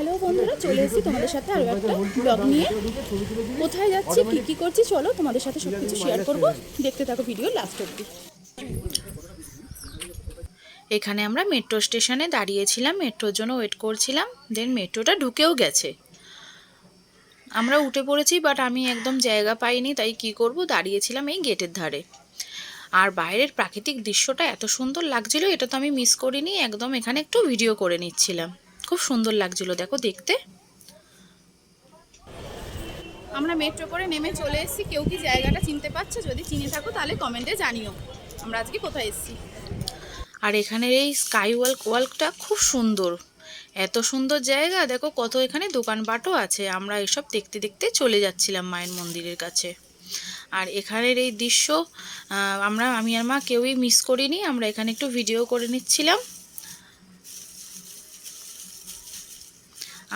Hello বন্ধুরা, চলে এসেছি তোমাদের সাথে আরও একটা ব্লগ নিয়ে। কোথায় যাচ্ছি, কী করছি, চলো তোমাদের সাথে সব কিছু শেয়ার করবো। দেখতে থাকো ভিডিও লাস্ট অবধি। এখানে আমরা মেট্রো স্টেশনে দাঁড়িয়েছিলাম, মেট্রোর জন্য ওয়েট করছিলাম। দেন মেট্রোটা ঢুকেও গেছে, আমরা উঠে পড়েছি, বাট আমি একদম জায়গা পাইনি, তাই কি করব, দাঁড়িয়েছিলাম এই গেটের ধারে। আর বাইরের প্রাকৃতিক দৃশ্যটা এত সুন্দর লাগছিল, এটা তো আমি মিস করিনি একদম। এখানে একটু ভিডিও করে নিচ্ছিলাম, খুব সুন্দর লাগছিল দেখো দেখতে। আমরা মেট্রো করে নেমে চলে এসেছি। কেউ কি জায়গাটা চিনতে পারছো? যদি চিনে থাকো তাহলে কমেন্টে জানিও আমরা আজকে কোথায় এসেছি। আর এখানের এই স্কাই ওয়াকটা খুব সুন্দর, এত সুন্দর জায়গা দেখো, কত এখানে দোকানপাটও আছে। আমরা এসব দেখতে দেখতে চলে যাচ্ছিলাম মায়ের মন্দিরের কাছে। আর এখানের এই দৃশ্য আমি আর মা কেউই মিস করিনি, আমরা এখানে একটু ভিডিও করে নিচ্ছিলাম।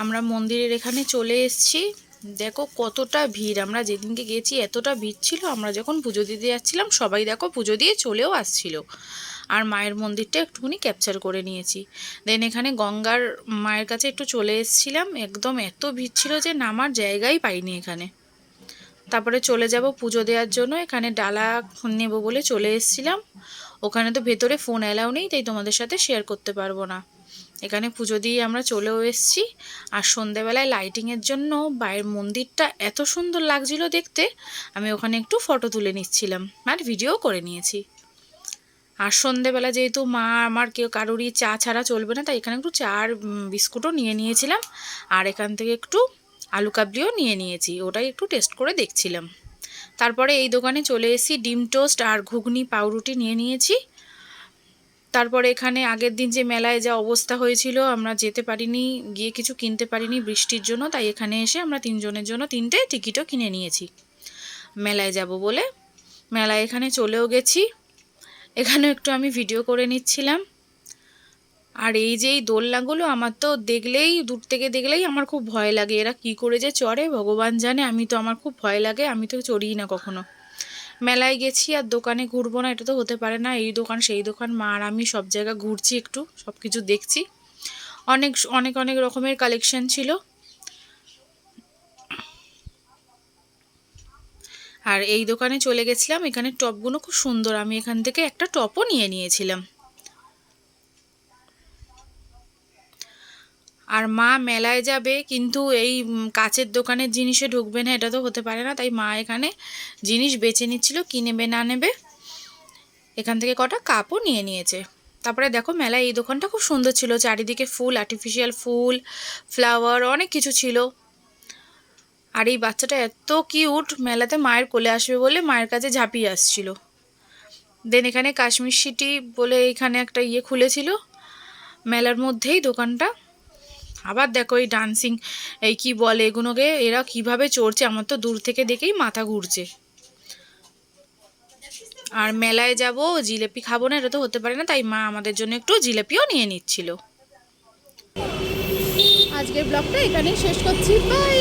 আমরা মন্দিরের এখানে চলে এসেছি, দেখো কতটা ভিড়। আমরা যেদিনকে গেছি এতটা ভিড় ছিল, আমরা যখন পুজো দিতে যাচ্ছিলাম সবাই দেখো পুজো দিয়ে চলেও আসছিল। আর মায়ের মন্দিরটা একটুখানি ক্যাপচার করে নিয়েছি। দেন এখানে গঙ্গার মায়ের কাছে একটু চলে এসেছিলাম, একদম এত ভিড় ছিল যে নামার জায়গাই পাইনি এখানে। তারপরে চলে যাব পুজো দেওয়ার জন্য, এখানে ডালা নেব বলে চলে এসেছিলাম। ওখানে তো ভেতরে ফোন অ্যালাউ নেই, তাই তোমাদের সাথে শেয়ার করতে পারবো না। এখানে পুজো দিয়ে আমরা চলেও এসেছি। আর সন্ধেবেলায় লাইটিংয়ের জন্য বাইরের মন্দিরটা এত সুন্দর লাগছিল দেখতে, আমি ওখানে একটু ফটো তুলে নিচ্ছিলাম আর ভিডিও করে নিয়েছি। আর সন্ধেবেলা যেহেতু মা আমার কারোরই চা ছাড়া চলবে না, তাই এখানে একটু চা আর বিস্কুটও নিয়ে নিয়েছিলাম। আর এখান থেকে একটু আলু কাবলিও নিয়ে নিয়েছি, ওটাই একটু টেস্ট করে দেখছিলাম। তারপরে এই দোকানে চলে এসেছি, ডিম টোস্ট আর ঘুগনি পাউরুটি নিয়ে নিয়েছি। তারপরে এখানে আগের দিন যে মেলায় যা অবস্থা হয়েছিল, আমরা যেতে পারিনি, গিয়ে কিছু কিনতে পারিনি বৃষ্টির জন্য, তাই এখানে এসে আমরা তিনজনের জন্য 3টে টিকিটও কিনে নিয়েছি মেলায় যাব বলে। মেলায় এখানে চলেও গেছি, এখানেও একটু আমি ভিডিও করে নিচ্ছিলাম। আর এই যে এই দোলনাগুলো আমার তো দেখলেই, দূর থেকে দেখলেই আমার খুব ভয় লাগে। এরা কি করে যে চড়ে ভগবান জানে, আমার খুব ভয় লাগে, আমি তো চড়িই না কখনো। মেলায় গেছি আর দোকানে ঘুরবো না, এটা তো হতে পারে না। এই দোকান সেই দোকান, মা আর আমি সব জায়গা ঘুরছি, একটু সব কিছু দেখছি। অনেক অনেক অনেক রকমের কালেকশন ছিল। আর এই দোকানে চলে গেছিলাম, এখানে টপগুলো খুব সুন্দর, আমি এখান থেকে একটা টপও নিয়ে নিয়েছিলাম। আর মা মেলায় যাবে কিন্তু এই কাচের দোকানের জিনিসে ঢুকবে না, এটা তো হতে পারে না, তাই মা এখানে জিনিস বেছে নিচ্ছিল কি নেবে না নেবে। এখান থেকে কটা কাপও নিয়ে নিয়েছে। তারপরে দেখো মেলায় এই দোকানটা খুব সুন্দর ছিল, চারিদিকে ফুল, আর্টিফিশিয়াল ফুল, ফ্লাওয়ার, অনেক কিছু ছিল। আর এই বাচ্চাটা এত কিউট, মেলাতে মায়ের কোলে আসবে বলে মায়ের কাছে ঝাঁপিয়ে আসছিল। দেন এখানে কাশ্মীর সিটি বলে এখানে একটা খুলেছিল মেলার মধ্যেই দোকানটা। আবার দেখো এই ডান্সিং, এই কি বলে এগুলোকে, এরা কিভাবে চড়ছে, আমার তো দূর থেকে দেখেই মাথা ঘুরছে। আর মেলায় যাব, জিলেপি খাবো না, এটা তো হতে পারে না, তাই মা আমাদের জন্য একটু জিলেপিও নিয়ে নিচ্ছিল। আজকের ব্লগটা এখানেই শেষ করছি, বাই।